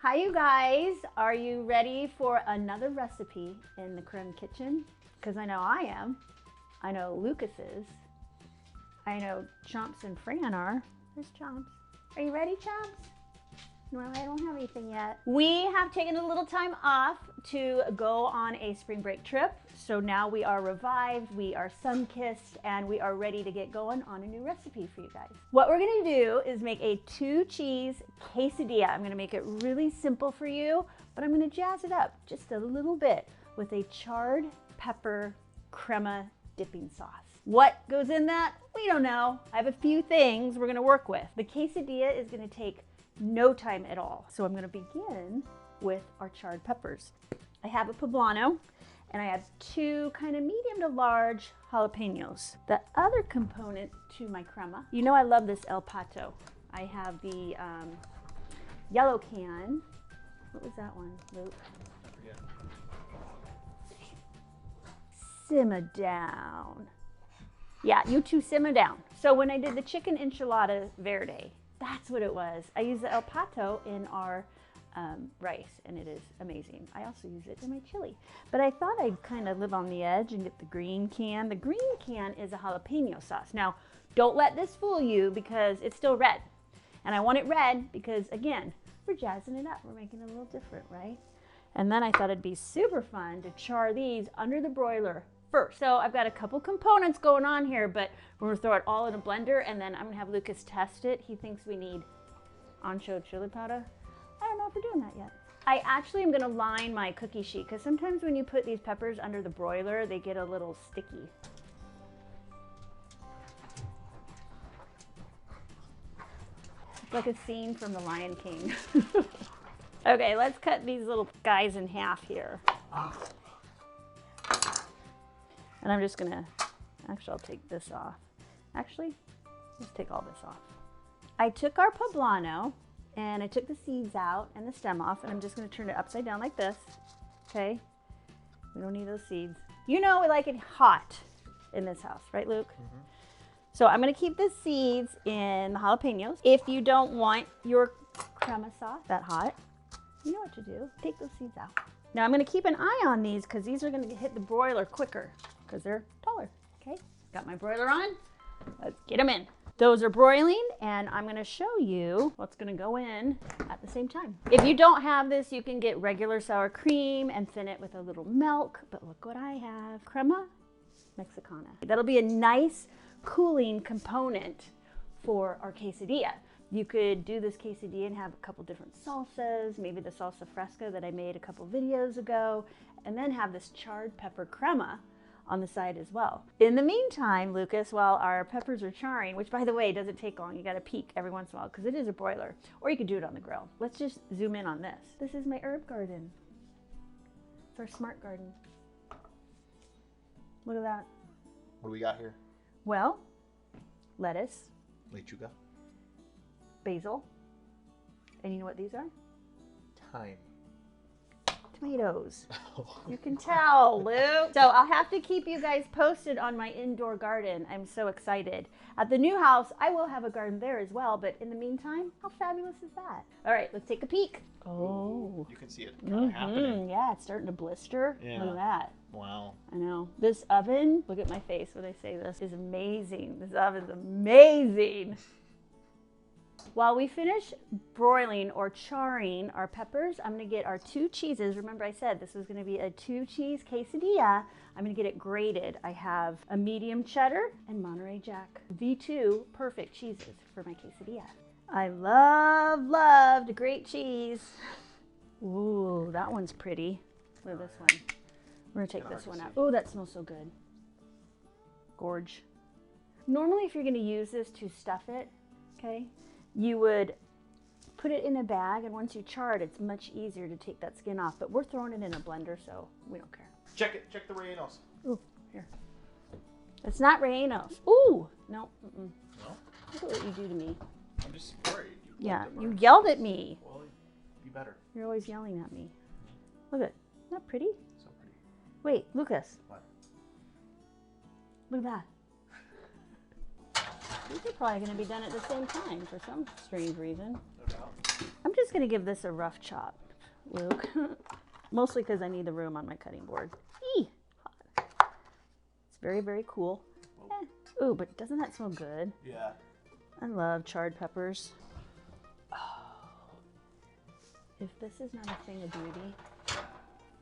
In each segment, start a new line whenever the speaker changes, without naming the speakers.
Hi you guys, are you ready for another recipe in the Crème kitchen? Because I know I am. I know Lucas is. I know Chomps and Fran are. There's Chomps. Are you ready, Chomps? No, I don't have anything yet. We have taken a little time off to go on a spring break trip. So now we are revived, we are sun-kissed, and we are ready to get going on a new recipe for you guys. What we're gonna do is make a 2-cheese quesadilla. I'm gonna make it really simple for you, but I'm gonna jazz it up just a little bit with a charred pepper crema dipping sauce. What goes in that? We don't know. I have a few things we're gonna work with. The quesadilla is gonna take no time at all. So I'm gonna begin with our charred peppers. I have a poblano and I have 2 kind of medium to large jalapenos. The other component to my crema, you know I love this El Pato. I have the yellow can. What was that one, Luke? Yeah. Simmer down. Yeah, you two simmer down. So when I did the chicken enchilada verde, that's what it was. I use the El Pato in our rice, and it is amazing. I also use it in my chili. But I thought I'd kind of live on the edge and get the green can. The green can is a jalapeno sauce. Now, don't let this fool you because it's still red. And I want it red because, again, we're jazzing it up. We're making it a little different, right? And then I thought it'd be super fun to char these under the broiler first. So I've got a couple components going on here, but we're gonna throw it all in a blender and then I'm gonna have Lucas test it. He thinks we need ancho chili powder. I don't know if we're doing that yet. I actually am gonna line my cookie sheet because sometimes when you put these peppers under the broiler, they get a little sticky. It's like a scene from The Lion King. Okay, let's cut these little guys in half here. And I'm just gonna, actually I'll take this off. Actually, let's take all this off. I took our poblano and I took the seeds out and the stem off and I'm just gonna turn it upside down like this, okay? We don't need those seeds. You know we like it hot in this house, right Luke? Mm-hmm. So I'm gonna keep the seeds in the jalapenos. If you don't want your crema sauce that hot, you know what to do, take those seeds out. Now I'm gonna keep an eye on these because these are gonna hit the broiler quicker because they're taller, okay? Got my broiler on, let's get them in. Those are broiling and I'm gonna show you what's gonna go in at the same time. If you don't have this, you can get regular sour cream and thin it with a little milk, but look what I have, crema mexicana. That'll be a nice cooling component for our quesadilla. You could do this quesadilla and have a couple different salsas, maybe the salsa fresca that I made a couple videos ago, and then have this charred pepper crema on the side as well. In the meantime, Lucas, while our peppers are charring, which by the way, doesn't take long, you gotta peek every once in a while because it is a broiler, or you could do it on the grill. Let's just zoom in on this. This is my herb garden. It's our smart garden. Look at that.
What do we got here?
Well, lettuce.
Lechuga.
Basil. And you know what these are?
Thyme.
Tomatoes. You can tell, Luke. So I'll have to keep you guys posted on my indoor garden. I'm so excited. At the new house, I will have a garden there as well, but in the meantime, how fabulous is that? All right, let's take a peek. Oh.
You can see it kind of happening.
Yeah, it's starting to blister.
Yeah.
Look at that.
Wow.
I know. This oven, look at my face when I say this, is amazing. This oven's amazing. While we finish broiling or charring our peppers, I'm gonna get our 2 cheeses. Remember I said this was gonna be a 2-cheese quesadilla. I'm gonna get it grated. I have a medium cheddar and Monterey Jack. The 2 perfect cheeses for my quesadilla. I love to grate cheese. Ooh, that one's pretty. Look at this one. We're gonna take this one out. Oh, that smells so good. Gorge. Normally if you're gonna use this to stuff it, okay, you would put it in a bag, and once you char it, it's much easier to take that skin off. But we're throwing it in a blender, so we don't care.
Check it. Check the rellenos.
Ooh, here. It's not rellenos. Ooh, no. No? Look at what you do to me.
I'm just worried.
You yelled at me.
Well, be better.
You're always yelling at me. Look at it. Isn't that pretty?
So pretty.
Wait, Lucas.
What?
Look at that. These are probably going to be done at the same time for some strange reason.
No doubt.
I'm just gonna give this a rough chop, Luke. Mostly because I need the room on my cutting board. Eee, hot. It's very, very cool. Ooh, but doesn't that smell good?
Yeah.
I love charred peppers. Oh. If this is not a thing of beauty,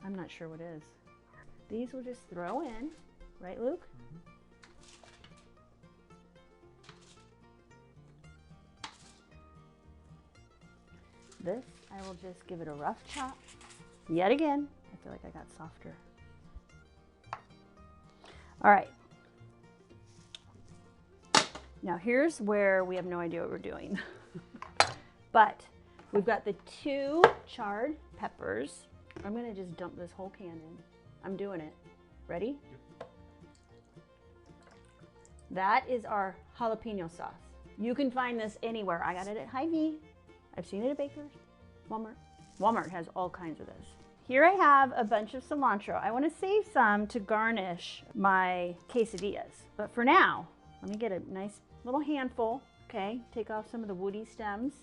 I'm not sure what is. These we'll just throw in, right, Luke? This, I will just give it a rough chop. Yet again, I feel like I got softer. All right. Now here's where we have no idea what we're doing. But we've got the 2 charred peppers. I'm gonna just dump this whole can in. I'm doing it. Ready? That is our jalapeno sauce. You can find this anywhere. I got it at Hy-Vee. I've seen it at Baker's, Walmart. Walmart has all kinds of this. Here I have a bunch of cilantro. I want to save some to garnish my quesadillas. But for now, let me get a nice little handful. Okay, take off some of the woody stems.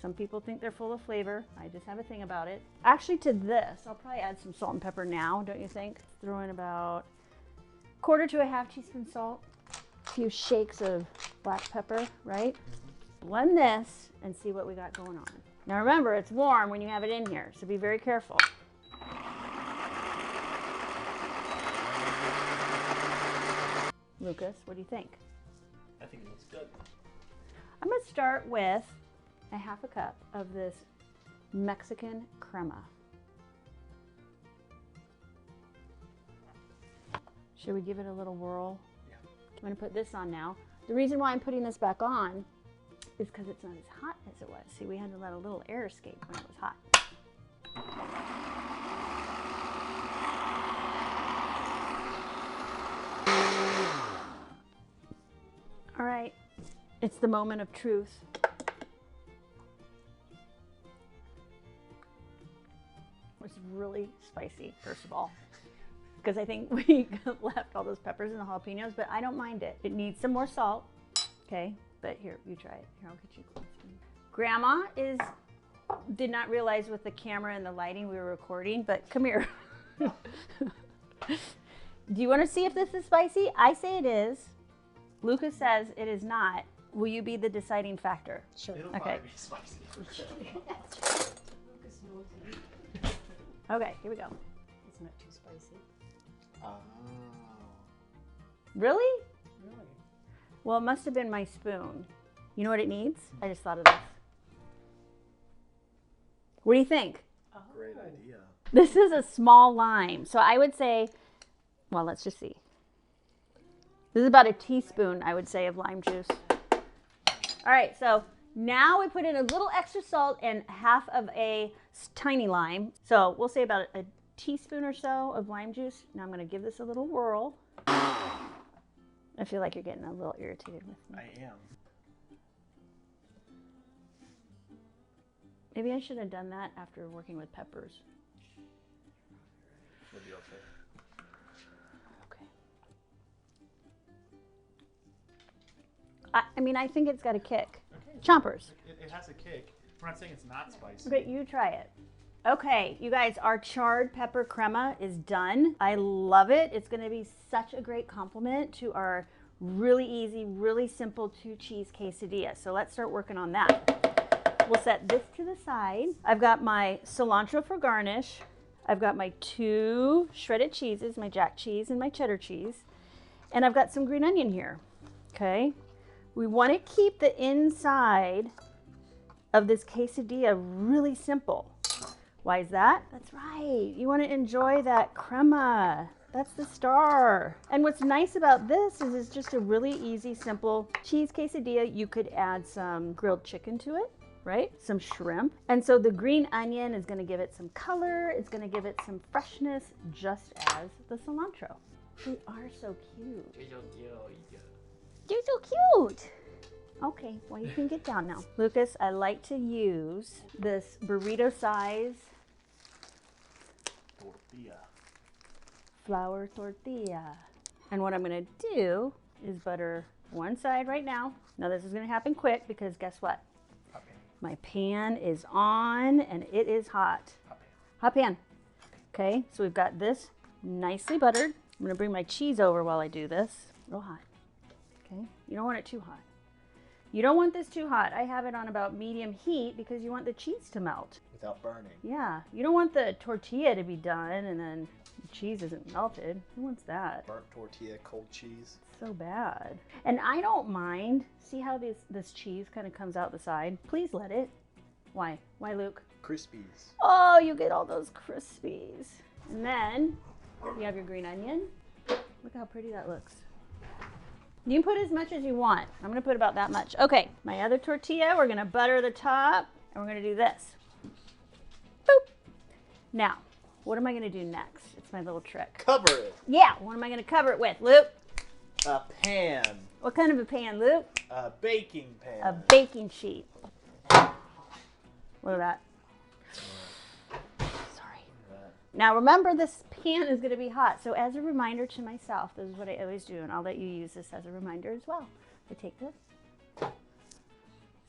Some people think they're full of flavor. I just have a thing about it. Actually, to this, I'll probably add some salt and pepper now, don't you think? Throw in about 1/4 to 1/2 teaspoon salt. A few shakes of black pepper, right? Blend this and see what we got going on. Now remember, it's warm when you have it in here, so be very careful. Lucas, what do you think?
I think it looks good.
I'm gonna start with a 1/2 cup of this Mexican crema. Should we give it a little whirl?
Yeah.
I'm gonna put this on now. The reason why I'm putting this back on is because it's not as hot as it was. See, we had to let a little air escape when it was hot. All right, it's the moment of truth. It's really spicy, first of all, because I think we left all those peppers and the jalapenos, but I don't mind it. It needs some more salt, okay? But here, you try it. Here, I'll get you close. Grandma did not realize with the camera and the lighting we were recording, but come here. Do you want to see if this is spicy? I say it is. Lucas says it is not. Will you be the deciding factor?
Sure. It'll
Okay.
probably be spicy.
Okay, here we go.
It's not too spicy.
Oh.
Really?
Really?
Well, it must have been my spoon. You know what it needs? I just thought of this. What do you think?
Oh.
Great idea.
This is a small lime. So I would say, well, let's just see. This is about a teaspoon, I would say, of lime juice. All right, so now we put in a little extra salt and 1/2 of a tiny lime. So we'll say about a teaspoon or so of lime juice. Now I'm gonna give this a little whirl. I feel like you're getting a little irritated with me.
I am.
Maybe I should have done that after working with peppers.
It'll be okay.
Okay. I mean, I think it's got a kick.
Okay.
Chompers.
It has a kick. We're not saying it's not spicy.
Okay, you try it. Okay, you guys, our charred pepper crema is done. I love it. It's gonna be such a great compliment to our really easy, really simple 2-cheese quesadilla. So let's start working on that. We'll set this to the side. I've got my cilantro for garnish. I've got my 2 shredded cheeses, my jack cheese and my cheddar cheese. And I've got some green onion here, okay? We wanna keep the inside of this quesadilla really simple. Why is that? That's right. You want to enjoy that crema. That's the star. And what's nice about this is it's just a really easy, simple cheese quesadilla. You could add some grilled chicken to it, right? Some shrimp. And so the green onion is going to give it some color. It's going to give it some freshness, just as the cilantro. They are so cute. You're so cute. Okay, well, you can get down now. Lucas, I like to use this burrito size
Tortilla.
flour tortilla. And what I'm gonna do is butter one side right now. Now this is gonna happen quick because guess what? My pan is on and it is hot. Hot pan. Okay, so we've got this nicely buttered. I'm gonna bring my cheese over while I do this. Real hot. Okay, you don't want it too hot. You don't want this too hot. I have it on about medium heat because you want the cheese to melt.
Without burning.
Yeah, you don't want the tortilla to be done and then the cheese isn't melted. Who wants that?
Burnt tortilla, cold cheese.
So bad. And I don't mind. See how this cheese kind of comes out the side? Please let it. Why? Why, Luke?
Crispies.
Oh, you get all those crispies. And then you have your green onion. Look how pretty that looks. You can put as much as you want. I'm gonna put about that much. Okay, my other tortilla, we're gonna butter the top and we're gonna do this. Boop. Now, what am I gonna do next? It's my little trick.
Cover it.
Yeah, what am I gonna cover it with, Luke?
A pan.
What kind of a pan, Luke?
A baking pan.
A baking sheet. Look at that. Sorry. Now remember, this pan is going to be hot. So as a reminder to myself, this is what I always do, and I'll let you use this as a reminder as well. I take this.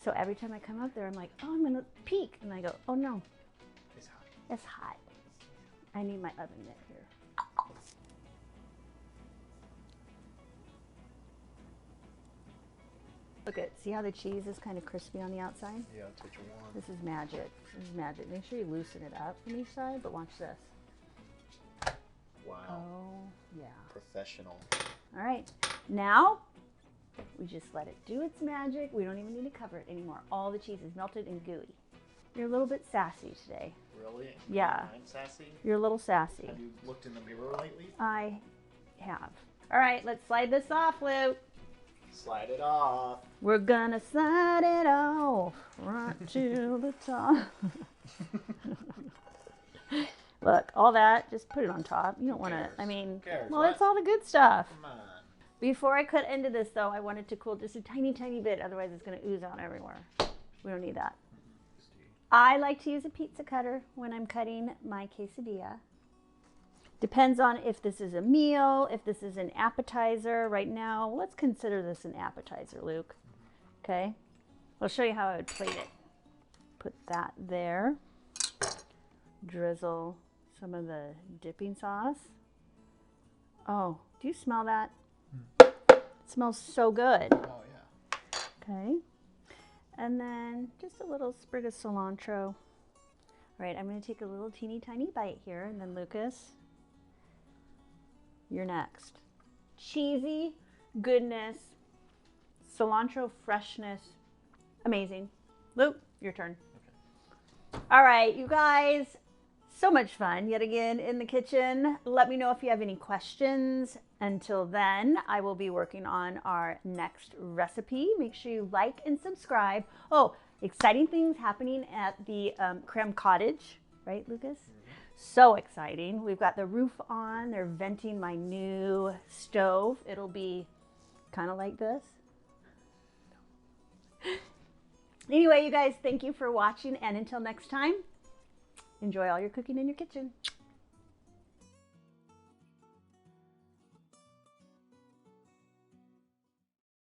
So every time I come up there, I'm like, oh, I'm going to peek. And I go, oh no.
It's hot.
It's hot. I need my oven mitt here. Look at, see how the cheese is kind of crispy on the outside?
Yeah, that's what you want.
This is magic. This is magic. Make sure you loosen it up from each side, but watch this.
Wow.
Oh, yeah.
Professional.
All right. Now, we just let it do its magic. We don't even need to cover it anymore. All the cheese is melted and gooey. You're a little bit sassy today.
Really?
Yeah.
I'm sassy?
You're a little sassy.
Have you looked in the mirror lately?
I have. All right, let's slide this off, Luke.
Slide it off.
We're gonna slide it off right to the top. Look, all that, just put it on top. You don't want to, I mean, well,
What?
it's all the good stuff.
Come on.
Before I cut into this, though, I want it to cool just a tiny, tiny bit. Otherwise, it's going to ooze out everywhere. We don't need that. I like to use a pizza cutter when I'm cutting my quesadilla. Depends on if this is a meal, if this is an appetizer. Right now, let's consider this an appetizer, Luke. Okay? I'll show you how I would plate it. Put that there. Drizzle some of the dipping sauce. Oh, do you smell that? It smells so good.
Oh, yeah.
Okay. And then just a little sprig of cilantro. All right, I'm going to take a little teeny tiny bite here, and then Lucas, you're next. Cheesy goodness, cilantro freshness, amazing. Luke, your turn. Okay. All right, you guys, so much fun yet again in the kitchen. Let me know if you have any questions. Until then, I will be working on our next recipe. Make sure you like and subscribe. Oh, exciting things happening at the Crème cottage, right, Lucas? So exciting. We've got the roof on. They're venting my new stove. It'll be kind of like this. Anyway, you guys, thank you for watching. And until next time, enjoy all your cooking in your kitchen.